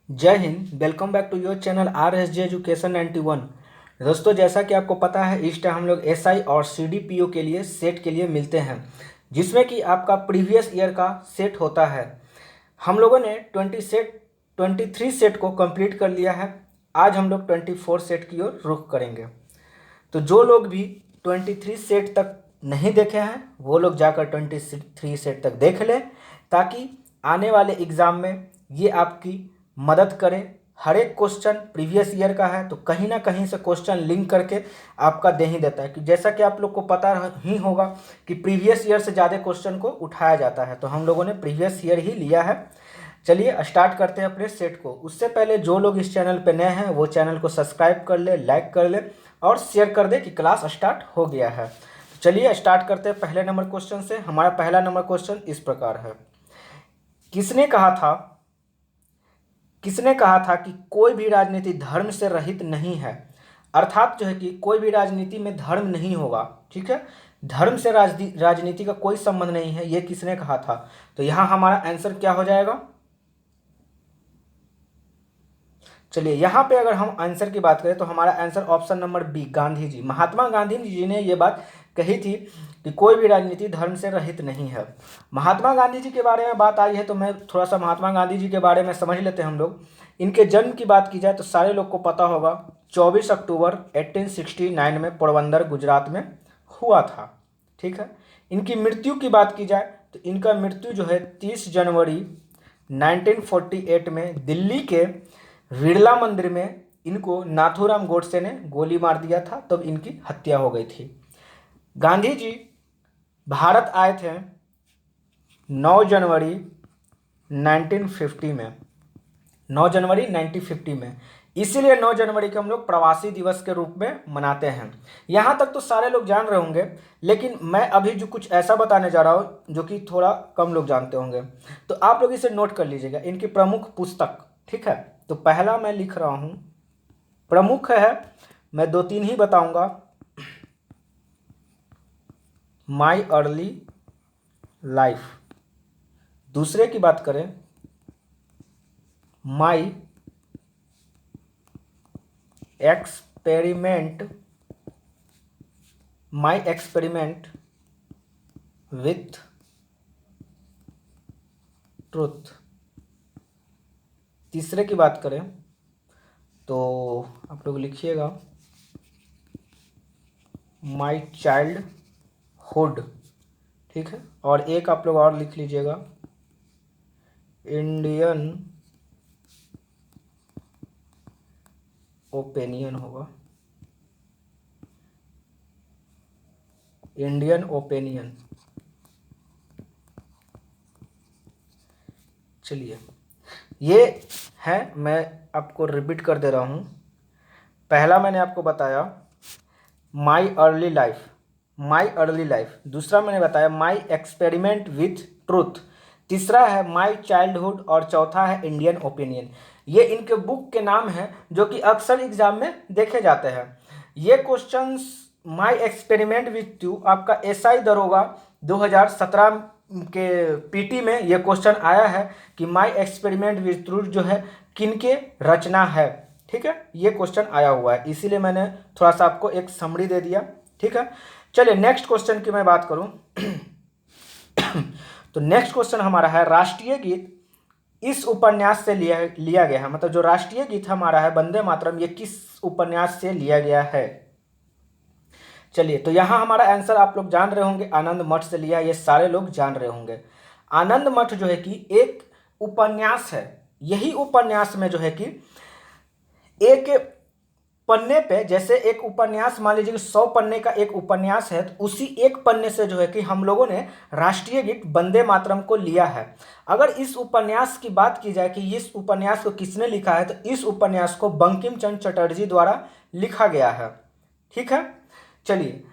जय Hind. Welcome back to your channel R S J education 91। दोस्तों, जैसा कि आपको पता है, इस टाइम हम लोग एसआई और सीडीपीओ के लिए सेट के लिए मिलते हैं, जिसमें कि आपका प्रीवियस ईयर का सेट होता है। हम लोगों ने 23 सेट को कंप्लीट कर लिया है। आज हम लोग 24 सेट की ओर रुख करेंगे। तो जो लोग भी 23 सेट तक नहीं देखे हैं वो लोग जाकर 23 सेट तक देख लें, ताकि आने वाले एग्ज़ाम में ये आपकी मदद करे। हर एक क्वेश्चन प्रीवियस ईयर का है तो कहीं ना कहीं से क्वेश्चन लिंक करके आपका दे ही देता है, कि जैसा कि आप लोग को पता ही होगा कि प्रीवियस ईयर से ज़्यादा क्वेश्चन को उठाया जाता है, तो हम लोगों ने प्रीवियस ईयर ही लिया है। चलिए स्टार्ट करते हैं अपने सेट को। उससे पहले जो लोग इस चैनल पे नए हैं वो चैनल को सब्सक्राइब कर ले, लाइक कर ले और शेयर कर दे कि क्लास स्टार्ट हो गया है। चलिए स्टार्ट करते हैं पहले नंबर क्वेश्चन से। हमारा पहला नंबर क्वेश्चन इस प्रकार है। किसने कहा था कि कोई भी राजनीति धर्म से रहित नहीं है। अर्थात जो है कि कोई भी राजनीति में धर्म नहीं होगा। ठीक है, धर्म से राजनीति का कोई संबंध नहीं है, ये किसने कहा था? तो यहाँ हमारा आंसर क्या हो जाएगा? चलिए यहाँ पे अगर हम आंसर की बात करें तो हमारा answer option number B, Gandhi ji. Mahatma Gandhi ji ने ये बात कही थी कि कोई भी राजनीति धर्म से रहित नहीं है। महात्मा गांधी जी के बारे में बात आई है तो मैं थोड़ा सा महात्मा गांधी जी के बारे में समझ लेते हैं हम लोग। इनके जन्म की बात की जाए तो सारे लोग को पता होगा, 24 अक्टूबर 1869 में पोरबंदर गुजरात में हुआ था। ठीक है, इनकी मृत्यु की बात की जाए तो इनका मृत्यु जो है 30 जनवरी 1948 में दिल्ली के बिरला मंदिर में इनको नाथूराम गोडसे ने गोली मार दिया था, तब इनकी हत्या हो गई थी। गांधी जी भारत आए थे 9 जनवरी 1950 में, 9 जनवरी 1950 में। इसीलिए 9 जनवरी को हम लोग प्रवासी दिवस के रूप में मनाते हैं। यहाँ तक तो सारे लोग जान रहे होंगे, लेकिन मैं अभी जो कुछ ऐसा बताने जा रहा हूँ जो कि थोड़ा कम लोग जानते होंगे, तो आप लोग इसे नोट कर लीजिएगा। इनकी प्रमुख पुस्तक, ठीक है, तो पहला मैं लिख रहा हूँ, प्रमुख है, मैं 2-3 ही बताऊंगा। My early life. दूसरे की बात करें, माई एक्सपेरिमेंट विथ ट्रुथ। तीसरे की बात करें तो आप लोग लिखिएगा, माई चाइल्ड हुड। ठीक है, और एक आप लोग और लिख लीजिएगा, इंडियन ओपिनियन होगा, इंडियन ओपिनियन। चलिए ये है, मैं आपको रिपीट कर दे रहा हूँ। पहला मैंने आपको बताया माई अर्ली लाइफ। दूसरा मैंने बताया माई एक्सपेरिमेंट विथ ट्रूथ। तीसरा है माई चाइल्डहुड और चौथा है इंडियन ओपिनियन। ये इनके बुक के नाम हैं जो कि अक्सर एग्जाम में देखे जाते हैं। ये questions my experiment with you आपका एसआई दरोगा 2017 के पीटी में ये क्वेश्चन आया है कि माई एक्सपेरिमेंट विथ ट्रूथ जो है किनके रचना है। ठीक है, ये क्वेश्चन आया हुआ है, इसीलिए मैंने थोड़ा सा आपको एक समरी दे दिया। ठीक है, चलिए नेक्स्ट क्वेश्चन की मैं बात करूं तो नेक्स्ट क्वेश्चन हमारा है, राष्ट्रीय गीत इस उपन्यास से लिया गया है। मतलब जो राष्ट्रीय गीत हमारा है वंदे मातरम, ये किस उपन्यास से लिया गया है? चलिए, तो यहां हमारा आंसर आप लोग जान रहे होंगे, आनंद मठ से लिया, ये सारे लोग जान रहे होंगे। आनंद मठ जो है कि एक उपन्यास है। यही उपन्यास में जो है कि एक पन्ने पे, जैसे एक उपन्यास मान लीजिए कि 100 पन्ने का एक उपन्यास है, तो उसी एक पन्ने से जो है कि हम लोगों ने राष्ट्रीय गीत वंदे मातरम को लिया है। अगर इस उपन्यास की बात की जाए कि इस उपन्यास को किसने लिखा है, तो इस उपन्यास को बंकिम चंद्र चटर्जी द्वारा लिखा गया है। ठीक है, चलिए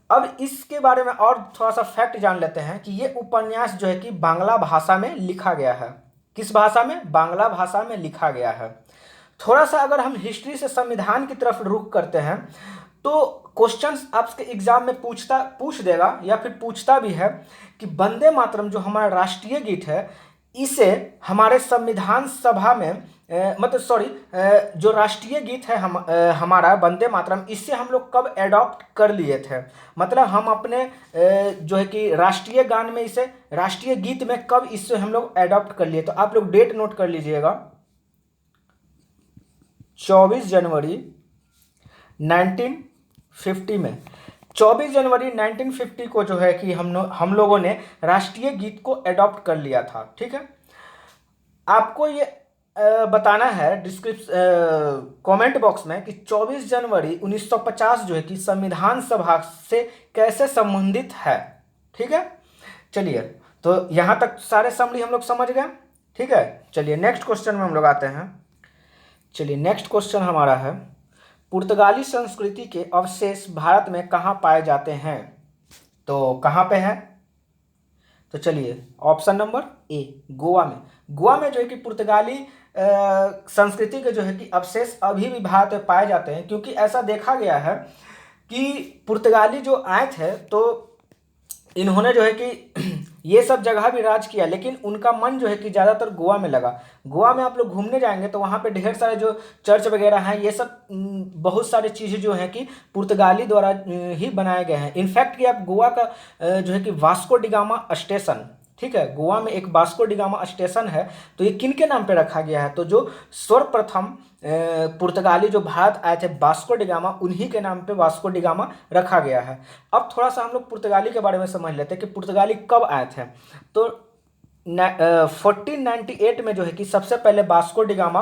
अब इसके बारे में और थोड़ा सा फैक्ट जान लेते हैं कि ये उपन्यास जो है कि बांग्ला भाषा में लिखा गया है। किस भाषा में? बांग्ला भाषा में लिखा गया है। थोड़ा सा अगर हम हिस्ट्री से संविधान की तरफ रुख करते हैं तो क्वेश्चंस आपके एग्जाम में पूछ देगा या फिर पूछता भी है कि वंदे मातरम जो हमारा राष्ट्रीय गीत है, इसे हमारे संविधान सभा में मतलब सॉरी, जो राष्ट्रीय गीत है हमारा वंदे मातरम, इससे हम लोग कब एडॉप्ट कर लिए थे, मतलब हम अपने जो है कि राष्ट्रीय गान में इसे, राष्ट्रीय गीत में कब इससे हम लोग एडॉप्ट कर लिए। तो आप लोग डेट नोट कर लीजिएगा, 24 जनवरी 1950 में, 24 जनवरी 1950 को जो है कि हम लोगों ने राष्ट्रीय गीत को एडॉप्ट कर लिया था। ठीक है, आपको ये बताना है कमेंट बॉक्स में कि 24 जनवरी 1950 जो है कि संविधान सभा से कैसे संबंधित है। ठीक है, चलिए, तो यहाँ तक सारे समरी हम लोग समझ गए। ठीक है, चलिए नेक्स्ट क्वेश्चन में हम लोग आते हैं। चलिए नेक्स्ट क्वेश्चन हमारा है, पुर्तगाली संस्कृति के अवशेष भारत में कहाँ पाए जाते हैं? तो कहाँ पे है? तो चलिए ऑप्शन नंबर ए, गोवा में। गोवा में जो है कि पुर्तगाली संस्कृति के जो है कि अवशेष अभी भी भारत में पाए जाते हैं, क्योंकि ऐसा देखा गया है कि पुर्तगाली जो आए थे तो इन्होंने जो है कि ये सब जगह भी राज किया, लेकिन उनका मन जो है कि ज़्यादातर गोवा में लगा। गोवा में आप लोग घूमने जाएंगे तो वहाँ पे ढेर सारे जो चर्च वगैरह हैं, ये सब बहुत सारी चीज़ें जो हैं कि पुर्तगाली द्वारा ही बनाए गए हैं। इनफैक्ट कि आप गोवा का जो है कि वास्को डिगामा स्टेशन, ठीक है, गोवा में एक वास्को डिगामा स्टेशन है, तो ये किन के नाम पे रखा गया है? तो जो सर्वप्रथम पुर्तगाली जो भारत आए थे वास्को डिगामा, उन्हीं के नाम पे वास्को डिगामा रखा गया है। अब थोड़ा सा हम लोग पुर्तगाली के बारे में समझ लेते हैं कि पुर्तगाली कब आए थे। तो 1498 में जो है कि सबसे पहले वास्को डिगामा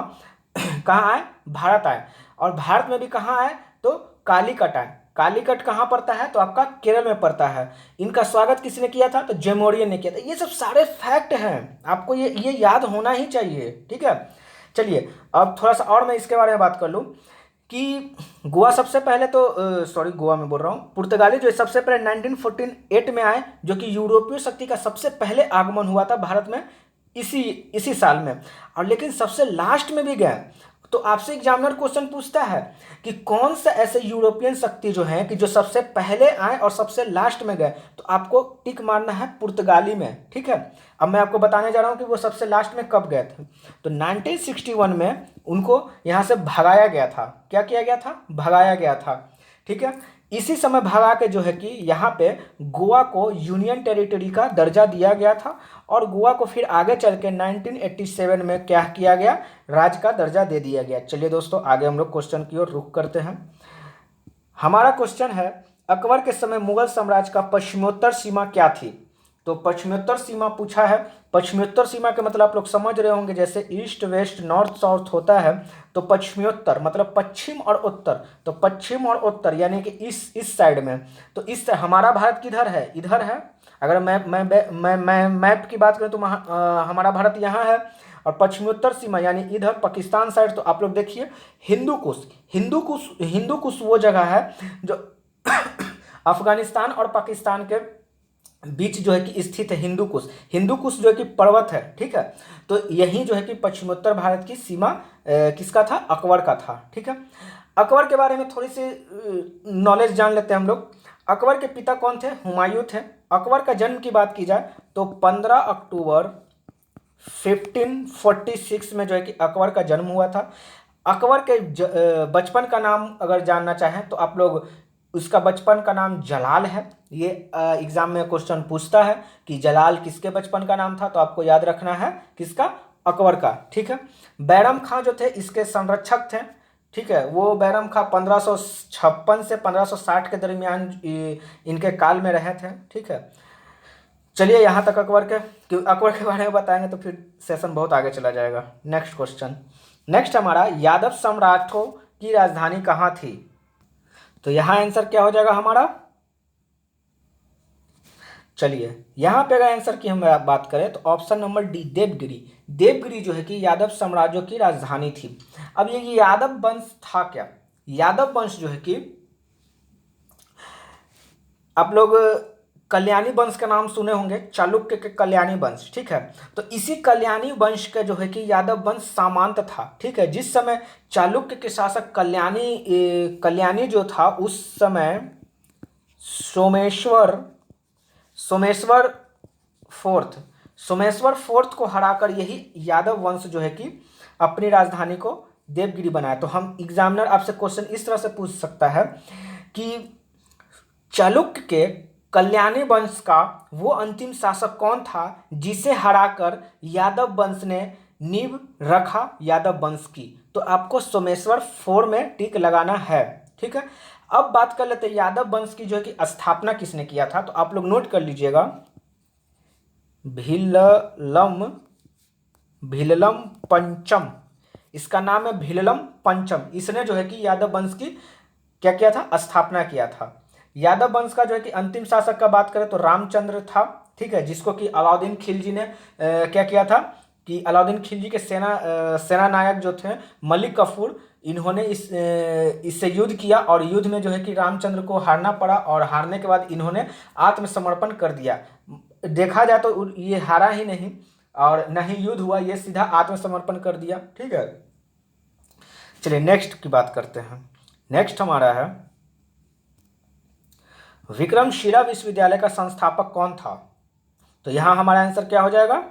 कहाँ आए? भारत आए। और भारत में भी कहाँ आए? तो कालीकट आए। कालीकट कहाँ पड़ता है? तो आपका केरल में पड़ता है। इनका स्वागत किसने किया था? तो जेमोरियन ने किया था। ये सब सारे फैक्ट हैं, आपको ये याद होना ही चाहिए। ठीक है, चलिए अब थोड़ा सा और मैं इसके बारे में बात कर लूँ कि गोवा सबसे पहले तो सॉरी गोवा में बोल रहा हूँ, पुर्तगाली जो सबसे पहले 1948 में आए, जो कि यूरोपीय शक्ति का सबसे पहले आगमन हुआ था भारत में इसी साल में, और लेकिन सबसे लास्ट में भी गए। तो आपसे एग्जामिनर क्वेश्चन पूछता है कि कौन सा ऐसे यूरोपियन शक्ति जो है कि जो सबसे पहले आए और सबसे लास्ट में गए, तो आपको टिक मारना है पुर्तगाली में। ठीक है, अब मैं आपको बताने जा रहा हूं कि वो सबसे लास्ट में कब गए थे। तो 1961 में उनको यहाँ से भगाया गया था। क्या किया गया था? भगाया गया था। ठीक है, इसी समय भगा के जो है कि यहाँ पे गोवा को यूनियन टेरिटरी का दर्जा दिया गया था, और गोवा को फिर आगे चल के 1987 में क्या किया गया? राज्य का दर्जा दे दिया गया। चलिए दोस्तों, आगे हम लोग क्वेश्चन की ओर रुख करते हैं। हमारा क्वेश्चन है, अकबर के समय मुगल साम्राज्य का पश्चिमोत्तर सीमा क्या थी? तो पश्चिमोत्तर सीमा पूछा है। पश्चिमोत्तर सीमा के मतलब आप लोग समझ रहे होंगे, जैसे ईस्ट वेस्ट नॉर्थ साउथ होता है, तो पश्चिमोत्तर मतलब पश्चिम और उत्तर। तो पश्चिम और उत्तर यानी कि इस साइड में। तो इस हमारा भारत किधर है? इधर है। अगर मैं मैप की बात करूँ तो हमारा भारत यहाँ है, और पश्चिमोत्तर सीमा यानी इधर पाकिस्तान साइड। तो आप लोग देखिए, हिंदू कुश वो जगह है जो अफगानिस्तान और पाकिस्तान के बीच जो है कि स्थित है। हिंदू कुश जो है कि पर्वत है। ठीक है, तो यही जो है कि पश्चिमोत्तर भारत की सीमा किसका था? अकबर का था। ठीक है, अकबर के बारे में थोड़ी सी नॉलेज जान लेते हैं हम लोग। अकबर के पिता कौन थे? हुमायूं थे। अकबर का जन्म की बात की जाए तो 15 अक्टूबर 1546 में जो है कि अकबर का जन्म हुआ था। अकबर के बचपन का नाम अगर जानना चाहें तो आप लोग, उसका बचपन का नाम जलाल है। ये एग्जाम में क्वेश्चन पूछता है कि जलाल किसके बचपन का नाम था, तो आपको याद रखना है किसका? अकबर का। ठीक है, बैरम खां जो थे इसके संरक्षक थे। ठीक है, वो बैरम खां 1556 से 1560 के दरमियान इनके काल में रहे थे। ठीक है, चलिए यहाँ तक अकबर के बारे में बताएंगे तो फिर सेशन बहुत आगे चला जाएगा। नेक्स्ट क्वेश्चन, नेक्स्ट हमारा, यादव सम्राटों की राजधानी कहाँ थी? तो यहाँ आंसर क्या हो जाएगा हमारा? चलिए यहाँ पे अगर आंसर की हम बात करें तो option number D, Devagiri. Devagiri जो है कि यादव साम्राज्य की राजधानी थी। अब ये यादव वंश था क्या? यादव वंश जो है कि आप लोग कल्याणी वंश का नाम सुने होंगे, चालुक्य के कल्याणी वंश। ठीक है, तो इसी कल्याणी वंश का जो है कि यादव वंश सामंत था। ठीक है, जिस समय चालुक्य के शासक कल्याणी जो था, उस समय सोमेश्वर सोमेश्वर फोर्थ को हराकर यही यादव वंश जो है कि अपनी राजधानी को देवगिरी बनाया। तो हम एग्जामिनर आपसे क्वेश्चन इस तरह से पूछ सकता है कि चालुक्य के कल्याणी वंश का वो अंतिम शासक कौन था जिसे हराकर यादव वंश ने नींव रखा यादव वंश की। तो आपको सोमेश्वर 4 में टिक लगाना है। ठीक है, अब बात कर लेते हैं यादव वंश की जो है कि स्थापना किसने किया था। तो आप लोग नोट कर लीजिएगा, भीललम भीललम पंचम, इसका नाम है भीललम पंचम। इसने जो है कि यादव वंश की क्या किया था, स्थापना किया था। यादव वंश का जो है कि अंतिम शासक का बात करें तो रामचंद्र था। ठीक है, जिसको कि अलाउद्दीन खिलजी ने क्या किया था कि अलाउद्दीन खिलजी के सेना नायक जो थे मलिक कफूर, इन्होंने इससे युद्ध किया और युद्ध में जो है कि रामचंद्र को हारना पड़ा और हारने के बाद इन्होंने आत्मसमर्पण कर दिया। देखा जाए तो ये हारा ही नहीं और न ही युद्ध हुआ, ये सीधा आत्मसमर्पण कर दिया। ठीक है, चलिए नेक्स्ट की बात करते हैं। नेक्स्ट हमारा है विक्रमशिला विश्वविद्यालय का संस्थापक कौन था। तो यहां हमारा आंसर क्या हो जाएगा,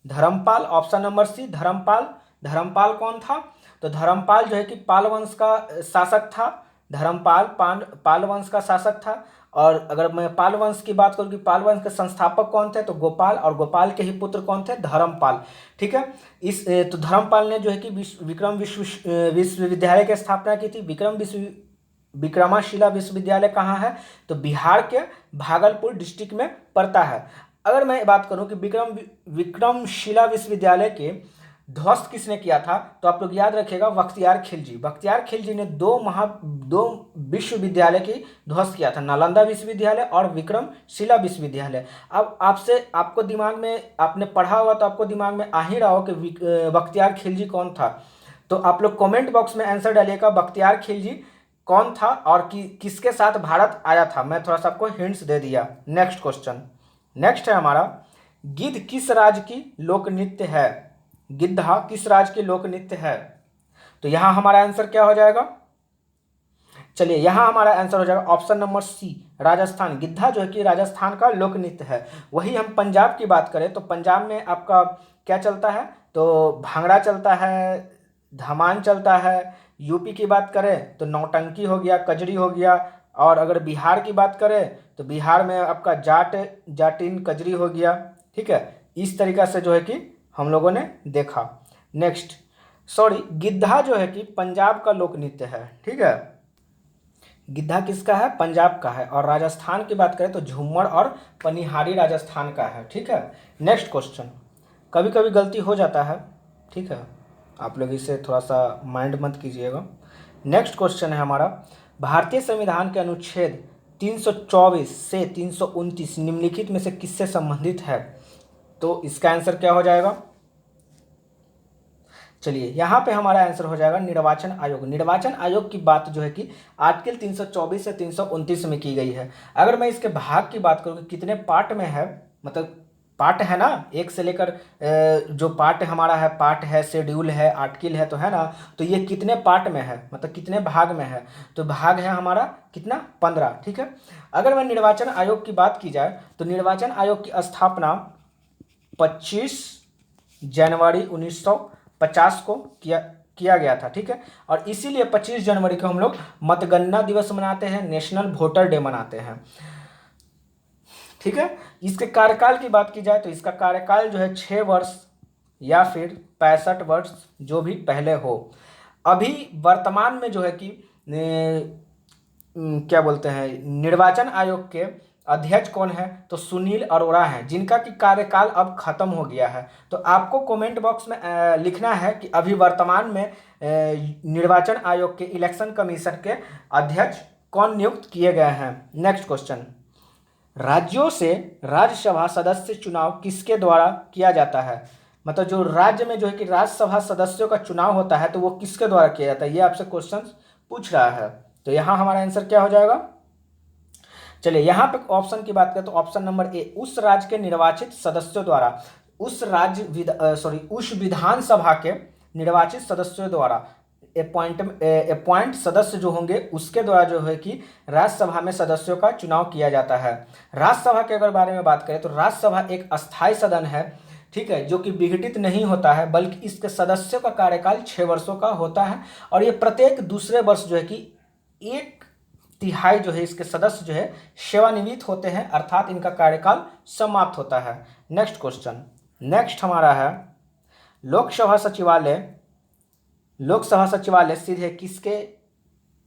Dharmapal. Option number C Dharmapal. Dharmapal कौन था, तो धर्मपाल जो है कि पाल वंश का शासक था। धर्मपाल पाल वंश का शासक था। और अगर मैं पाल वंश की बात करूँ कि पाल वंश के संस्थापक कौन थे, तो गोपाल, और गोपाल के ही पुत्र कौन थे, धर्मपाल। ठीक है, तो धर्मपाल ने जो है कि विक्रम विश्वविद्यालय की स्थापना की थी। विक्रमशिला विश्वविद्यालय कहाँ है, तो बिहार के भागलपुर डिस्ट्रिक्ट में पड़ता है। अगर मैं बात करूं कि विक्रमशिला विश्वविद्यालय के ध्वस्त किसने किया था, तो आप लोग याद रखिएगा बख्तियार खिलजी। बख्तियार खिलजी ने दो विश्वविद्यालय की ध्वस्त किया था, नालंदा विश्वविद्यालय और विक्रमशिला विश्वविद्यालय। अब आपको दिमाग में, आपने पढ़ा हुआ तो आपको दिमाग में आ ही रहा हो कि बख्तियार खिलजी कौन था। तो आप लोग कमेंट बॉक्स में आंसर डालिएगा बख्तियार खिलजी कौन था और किसके साथ भारत आया था। मैं थोड़ा सा आपको हिंट्स दे दिया। नेक्स्ट क्वेश्चन, नेक्स्ट है हमारा, गिद्ध किस राज्य की लोक नृत्य है। गिद्धा किस राज्य की लोक नृत्य है। तो यहां हमारा आंसर क्या हो जाएगा, चलिए यहां हमारा आंसर हो जाएगा ऑप्शन नंबर सी राजस्थान। गिद्धा जो है कि राजस्थान का लोक नृत्य है। वही हम पंजाब की बात करें तो पंजाब में आपका क्या चलता है, तो भांगड़ा चलता है, धमान चलता है। यूपी की बात करें तो नौटंकी हो गया, कजरी हो गया। और अगर बिहार की बात करें तो बिहार में आपका जाटिन कजरी हो गया। ठीक है, इस तरीक़ा से जो है कि हम लोगों ने देखा। नेक्स्ट, गिद्धा जो है कि पंजाब का लोक नृत्य है। ठीक है, गिद्धा किसका है, पंजाब का है। और राजस्थान की बात करें तो झूमर और पनिहारी राजस्थान का है। ठीक है, नेक्स्ट क्वेश्चन, कभी कभी गलती हो जाता है, ठीक है, आप लोग इसे थोड़ा सा माइंड मत कीजिएगा। नेक्स्ट क्वेश्चन है हमारा, भारतीय संविधान के अनुच्छेद 324 से 329 निम्नलिखित में से किससे संबंधित है। तो इसका आंसर क्या हो जाएगा, चलिए यहाँ पे हमारा आंसर हो जाएगा निर्वाचन आयोग। निर्वाचन आयोग की बात जो है कि आर्टिकल 324 से 329 में की गई है। अगर मैं इसके भाग की बात करूँ कि कितने पार्ट में है, मतलब पार्ट है ना, एक से लेकर जो पार्ट हमारा है, पार्ट है, शेड्यूल है, आर्टिकल है, तो है ना, तो ये कितने पार्ट में है, मतलब कितने भाग में है, तो भाग है हमारा कितना, 15। ठीक है, अगर मैं निर्वाचन आयोग की बात की जाए तो निर्वाचन आयोग की स्थापना 25 जनवरी 1950 को किया गया था। ठीक है, और इसीलिए 25 जनवरी को हम लोग मतगणना दिवस मनाते हैं, नेशनल वोटर डे मनाते हैं। ठीक है, इसके कार्यकाल की बात की जाए तो इसका कार्यकाल जो है 6 वर्ष या फिर 65 वर्ष, जो भी पहले हो। अभी वर्तमान में जो है कि क्या बोलते हैं, निर्वाचन आयोग के अध्यक्ष कौन है, तो सुनील अरोड़ा हैं, जिनका कि कार्यकाल अब खत्म हो गया है। तो आपको कमेंट बॉक्स में लिखना है कि अभी वर्तमान में निर्वाचन आयोग के इलेक्शन कमीशन के अध्यक्ष कौन नियुक्त किए गए हैं। नेक्स्ट क्वेश्चन, राज्यों से राज्यसभा सदस्य चुनाव किसके द्वारा किया जाता है। मतलब जो राज्य में जो है कि राज्यसभा सदस्यों का चुनाव होता है तो वो किसके द्वारा किया जाता है, ये आपसे क्वेश्चन पूछ रहा है। तो यहाँ हमारा आंसर क्या हो जाएगा, चलिए यहाँ पे ऑप्शन की बात करें तो ऑप्शन नंबर ए, उस राज्य के निर्वाचित सदस्यों द्वारा, उस विधानसभा के निर्वाचित सदस्यों द्वारा अपॉइंट सदस्य जो होंगे उसके द्वारा जो है कि राज्यसभा में सदस्यों का चुनाव किया जाता है। राज्यसभा के अगर बारे में बात करें तो राज्यसभा एक अस्थायी सदन है, ठीक है, जो कि विघटित नहीं होता है, बल्कि इसके सदस्यों का कार्यकाल 6 वर्षों का होता है और ये प्रत्येक दूसरे वर्ष जो है कि 1/3 जो है इसके सदस्य जो है सेवानिवृत्त होते हैं, अर्थात इनका कार्यकाल समाप्त होता है। नेक्स्ट क्वेश्चन, नेक्स्ट हमारा है लोकसभा सचिवालय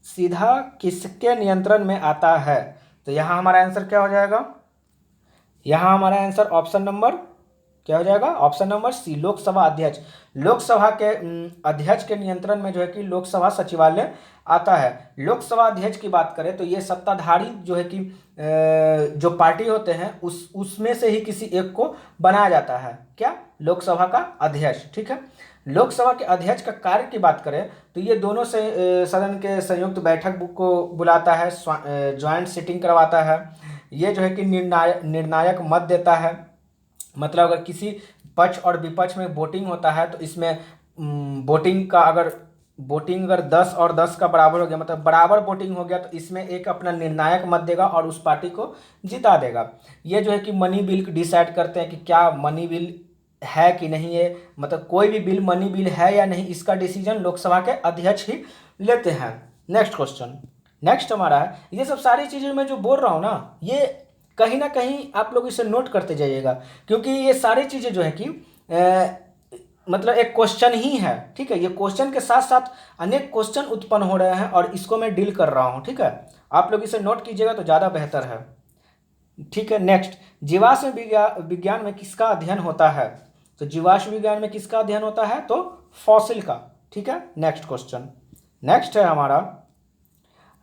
सीधा किसके नियंत्रण में आता है? तो यहाँ हमारा आंसर क्या हो जाएगा? यहाँ हमारा आंसर ऑप्शन नंबर क्या हो जाएगा? ऑप्शन नंबर सी, लोकसभा अध्यक्ष। लोकसभा के अध्यक्ष के नियंत्रण में जो है कि लोकसभा सचिवालय आता है। लोकसभा अध्यक्ष की बात करें तो ये सत्ताधारी जो है कि जो पार्टी होते हैं उसमें से ही किसी एक को बनाया जाता है, क्या? लोकसभा का अध्यक्ष, ठीक है। लोकसभा के अध्यक्ष का कार्य की बात करें तो ये दोनों से सदन के संयुक्त बैठक को बुलाता है, ज्वाइंट सिटिंग करवाता है। ये जो है कि निर्णायक मत देता है, मतलब अगर किसी पक्ष और विपक्ष में वोटिंग होता है तो इसमें वोटिंग अगर 10 और 10 का बराबर हो गया, मतलब बराबर वोटिंग हो गया, तो इसमें एक अपना निर्णायक मत देगा और उस पार्टी को जिता देगा। ये जो है कि मनी बिल डिसाइड करते हैं कि क्या मनी बिल है कि नहीं है, मतलब कोई भी बिल मनी बिल है या नहीं, इसका डिसीजन लोकसभा के अध्यक्ष ही लेते हैं। नेक्स्ट क्वेश्चन, नेक्स्ट हमारा है, ये सब सारी चीज़ें मैं जो बोल रहा हूँ ना, ये कहीं ना कहीं आप लोग इसे नोट करते जाइएगा, क्योंकि ये सारी चीज़ें जो है कि मतलब एक क्वेश्चन ही है, ठीक है। ये क्वेश्चन के साथ साथ अनेक क्वेश्चन उत्पन्न हो रहे हैं और इसको मैं डील कर रहा हूँ, ठीक है। आप लोग इसे नोट कीजिएगा तो ज़्यादा बेहतर है, ठीक है। नेक्स्ट, जीवाश्म विज्ञान में किसका अध्ययन होता है? तो जीवाश्म विज्ञान में किसका अध्ययन होता है? तो फॉसिल का, ठीक है। नेक्स्ट क्वेश्चन, नेक्स्ट है हमारा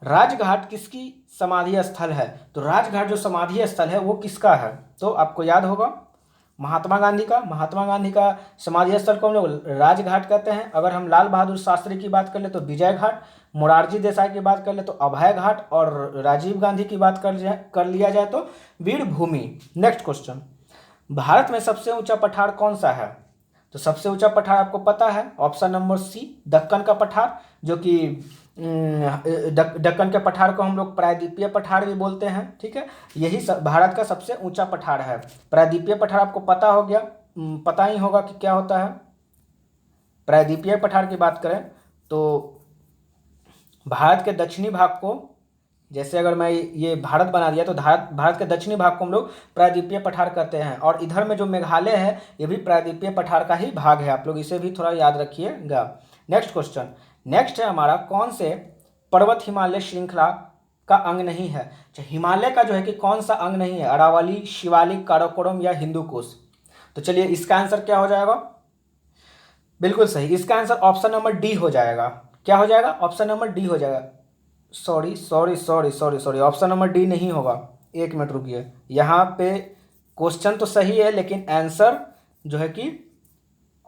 राजघाट किसकी समाधि स्थल है? तो राजघाट जो समाधि स्थल है वो किसका है? तो आपको याद होगा महात्मा गांधी का। महात्मा गांधी का समाधि स्थल को हम लोग राजघाट कहते हैं। अगर हम लाल बहादुर शास्त्री की बात कर ले तो विजय घाट, मोरारजी देसाई की बात कर ले तो अभय घाट, और राजीव गांधी की बात कर लिया जाए तो वीर भूमि। नेक्स्ट क्वेश्चन, भारत में सबसे ऊंचा पठार कौन सा है? तो सबसे ऊंचा पठार आपको पता है, ऑप्शन नंबर सी, दक्कन का पठार, जो कि दक्कन के पठार को हम लोग प्रायद्वीपीय पठार भी बोलते हैं, ठीक है। यही भारत का सबसे ऊंचा पठार है। प्रायद्वीपीय पठार आपको पता हो गया, पता ही होगा कि क्या होता है। प्रायद्वीपीय पठार की बात करें तो भारत के दक्षिणी भाग को, जैसे अगर मैं ये भारत बना दिया तो भारत के दक्षिणी भाग को हम लोग प्रायद्वीपीय पठार कहते हैं, और इधर में जो मेघालय है ये भी प्रायद्वीपीय पठार का ही भाग है। आप लोग इसे भी थोड़ा याद रखिएगा। नेक्स्ट क्वेश्चन, नेक्स्ट है हमारा, कौन से पर्वत हिमालय श्रृंखला का अंग नहीं है? अच्छा, हिमालय का जो है कि कौन सा अंग नहीं है? अरावली, शिवालिक, काराकोरम या हिंदू कुश? तो चलिए इसका आंसर क्या हो जाएगा? बिल्कुल सही, इसका आंसर ऑप्शन नंबर डी हो जाएगा। क्या हो जाएगा? ऑप्शन नंबर डी हो जाएगा। सॉरी, ऑप्शन नंबर डी नहीं होगा। एक मिनट रुकिए, यहाँ पे क्वेश्चन तो सही है लेकिन आंसर जो है कि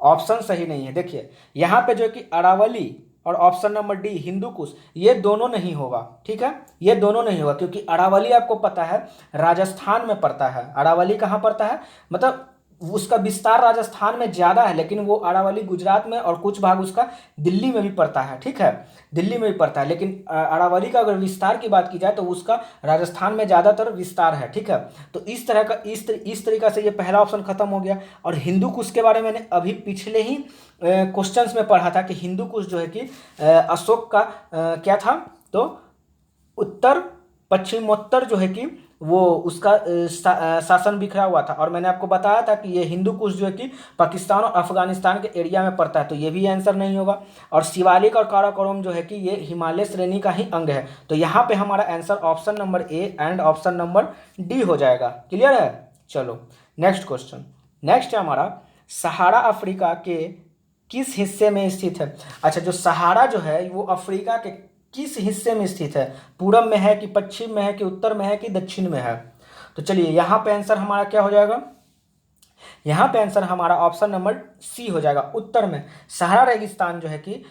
ऑप्शन सही नहीं है। देखिए यहाँ पे जो है कि अरावली और option number D Hindu Kush, ये दोनों नहीं होगा, ठीक है। ये दोनों नहीं होगा क्योंकि अरावली आपको पता है राजस्थान में पड़ता है। अरावली कहाँ पड़ता है? मतलब उसका विस्तार राजस्थान में ज़्यादा है, लेकिन वो अरावली गुजरात में और कुछ भाग उसका दिल्ली में भी पड़ता है, ठीक है, दिल्ली में भी पड़ता है। लेकिन अरावली का अगर विस्तार की बात की जाए तो उसका राजस्थान में ज़्यादातर विस्तार है, ठीक है। तो इस तरह का इस तरीका से ये पहला ऑप्शन खत्म हो गया। और हिंदू कुश के बारे में मैंने अभी पिछले ही क्वेश्चंस में पढ़ा था कि हिंदू कुश जो है कि अशोक का क्या था, तो उत्तर पश्चिमोत्तर जो है कि वो उसका शासन बिखरा हुआ था। और मैंने आपको बताया था कि ये हिंदू कुश जो है कि पाकिस्तान और अफगानिस्तान के एरिया में पड़ता है, तो ये भी आंसर नहीं होगा। और शिवालिक और काराकोरम जो है कि ये हिमालय श्रेणी का ही अंग है। तो यहाँ पे हमारा answer option number A and option number D हो जाएगा। क्लियर है? चलो नेक्स्ट क्वेश्चन, नेक्स्ट है हमारा, सहारा अफ्रीका के किस हिस्से में स्थित है? अच्छा, जो सहारा जो है वो अफ्रीका के किस हिस्से में स्थित है? पूरब में है कि पश्चिम में है कि उत्तर में है कि दक्षिण में है? तो चलिए यहाँ पे आंसर हमारा क्या हो जाएगा? यहाँ पे आंसर हमारा ऑप्शन नंबर सी हो जाएगा, उत्तर में। सहारा रेगिस्तान जो है कि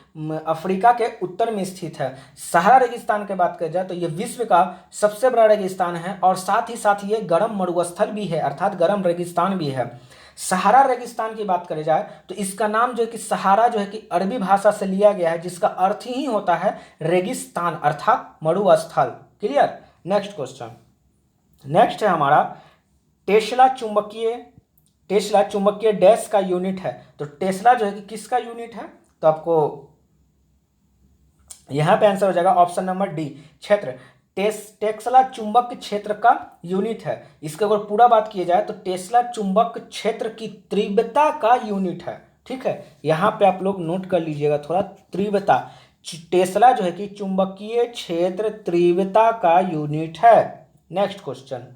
अफ्रीका के उत्तर में स्थित है। सहारा रेगिस्तान की बात करें जाए तो ये विश्व का सबसे बड़ा रेगिस्तान है और साथ ही साथ ये गर्म मरुस्थल भी है, अर्थात गर्म रेगिस्तान भी है। सहारा रेगिस्तान की बात करी जाए तो इसका नाम जो है कि सहारा जो है कि अरबी भाषा से लिया गया है, जिसका अर्थ ही होता है रेगिस्तान अर्थात मरुस्थल। क्लियर। नेक्स्ट क्वेश्चन, नेक्स्ट है हमारा टेस्ला चुंबकीय डैश का यूनिट है। तो टेस्ला जो है कि किसका यूनिट है, तो आपको यहां पे आंसर हो जाएगा ऑप्शन नंबर डी, क्षेत्र। टेस्ला चुंबक क्षेत्र का यूनिट है। इसके अगर पूरा बात किया जाए तो टेस्ला चुंबक क्षेत्र की तीव्रता का यूनिट है। ठीक है, यहां पे आप लोग नोट कर लीजिएगा थोड़ा, तीव्रता। टेस्ला जो है कि चुंबकीय क्षेत्र तीव्रता का यूनिट है। नेक्स्ट क्वेश्चन,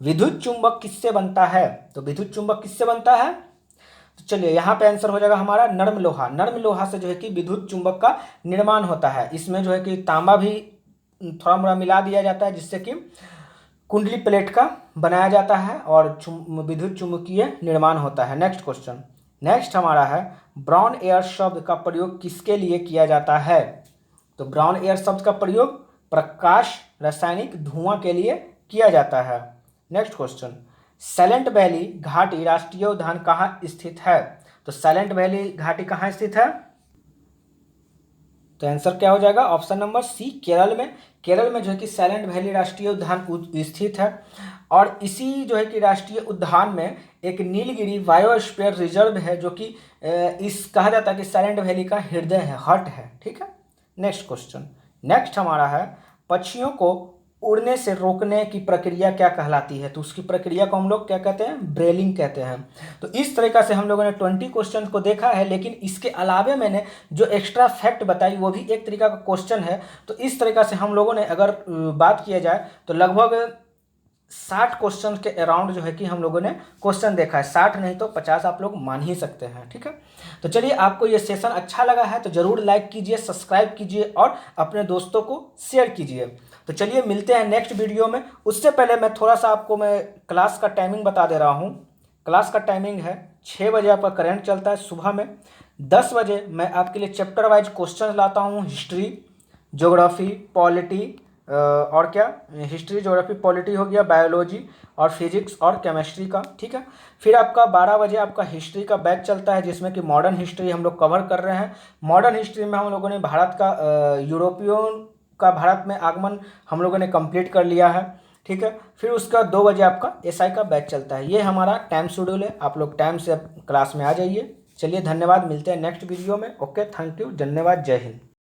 विद्युत चुंबक किससे बनता है, तो विद्युत चुंबक किससे बनता है, तो चलिए यहाँ पे आंसर हो जाएगा हमारा नर्म लोहा। नर्म लोहा से जो है कि विद्युत चुंबक का निर्माण होता है। इसमें जो है कि तांबा भी थोड़ा मोड़ा मिला दिया जाता है, जिससे कि कुंडली प्लेट का बनाया जाता है और विद्युत चुंबकीय निर्माण होता है। नेक्स्ट क्वेश्चन, नेक्स्ट हमारा है ब्राउन एयर शब्द का प्रयोग किसके लिए किया जाता है, तो ब्राउन एयर शब्द का प्रयोग प्रकाश रासायनिक धुआं के लिए किया जाता है। नेक्स्ट क्वेश्चन, साइलेंट वैली घाटी राष्ट्रीय उद्यान कहाँ स्थित है, तो साइलेंट वैली घाटी कहाँ स्थित है, तो आंसर क्या हो जाएगा ऑप्शन नंबर सी, केरल में। केरल में जो है कि साइलेंट वैली राष्ट्रीय उद्यान स्थित है। और इसी जो है कि राष्ट्रीय उद्यान में एक नीलगिरी बायोस्फीयर रिजर्व है, जो कि इस कहा जाता है कि साइलेंट वैली का हृदय है, हार्ट है। ठीक है। नेक्स्ट क्वेश्चन, नेक्स्ट हमारा है पक्षियों को उड़ने से रोकने की प्रक्रिया क्या कहलाती है, तो उसकी प्रक्रिया को हम लोग क्या कहते हैं, ब्रेलिंग कहते हैं। तो इस तरीका से हम लोगों ने 20 क्वेश्चन को देखा है, लेकिन इसके अलावे मैंने जो एक्स्ट्रा फैक्ट बताई वो भी एक तरीका का क्वेश्चन है। तो इस तरीका से हम लोगों ने अगर बात किया जाए तो लगभग 60 क्वेश्चन के अराउंड जो है कि हम लोगों ने क्वेश्चन देखा है। 60 नहीं तो 50 आप लोग मान ही सकते हैं। ठीक है, तो चलिए, आपको ये सेशन अच्छा लगा है तो जरूर लाइक कीजिए, सब्सक्राइब कीजिए और अपने दोस्तों को शेयर कीजिए। तो चलिए मिलते हैं नेक्स्ट वीडियो में। उससे पहले मैं थोड़ा सा आपको मैं क्लास का टाइमिंग बता दे रहा हूँ। क्लास का टाइमिंग है 6 बजे आपका करंट चलता है सुबह में। 10 बजे मैं आपके लिए चैप्टर वाइज क्वेश्चन लाता हूँ, हिस्ट्री, ज्योग्राफी, पॉलिटी और क्या, हिस्ट्री, ज्योग्राफी, पॉलिटी हो गया, बायोलॉजी और फिजिक्स और केमिस्ट्री का। ठीक है, फिर आपका 12 बजे आपका हिस्ट्री का बैच चलता है, जिसमें कि मॉडर्न हिस्ट्री हम लोग कवर कर रहे हैं। मॉडर्न हिस्ट्री में हम लोगों ने भारत का यूरोपियों का भारत में आगमन हम लोगों ने कंप्लीट कर लिया है। ठीक है, फिर उसका 2 बजे आपका एसआई का बैच चलता है। ये हमारा टाइम शेड्यूल है, आप लोग टाइम से क्लास में आ जाइए। चलिए धन्यवाद, मिलते हैं नेक्स्ट वीडियो में। ओके, थैंक यू, धन्यवाद, जय हिंद।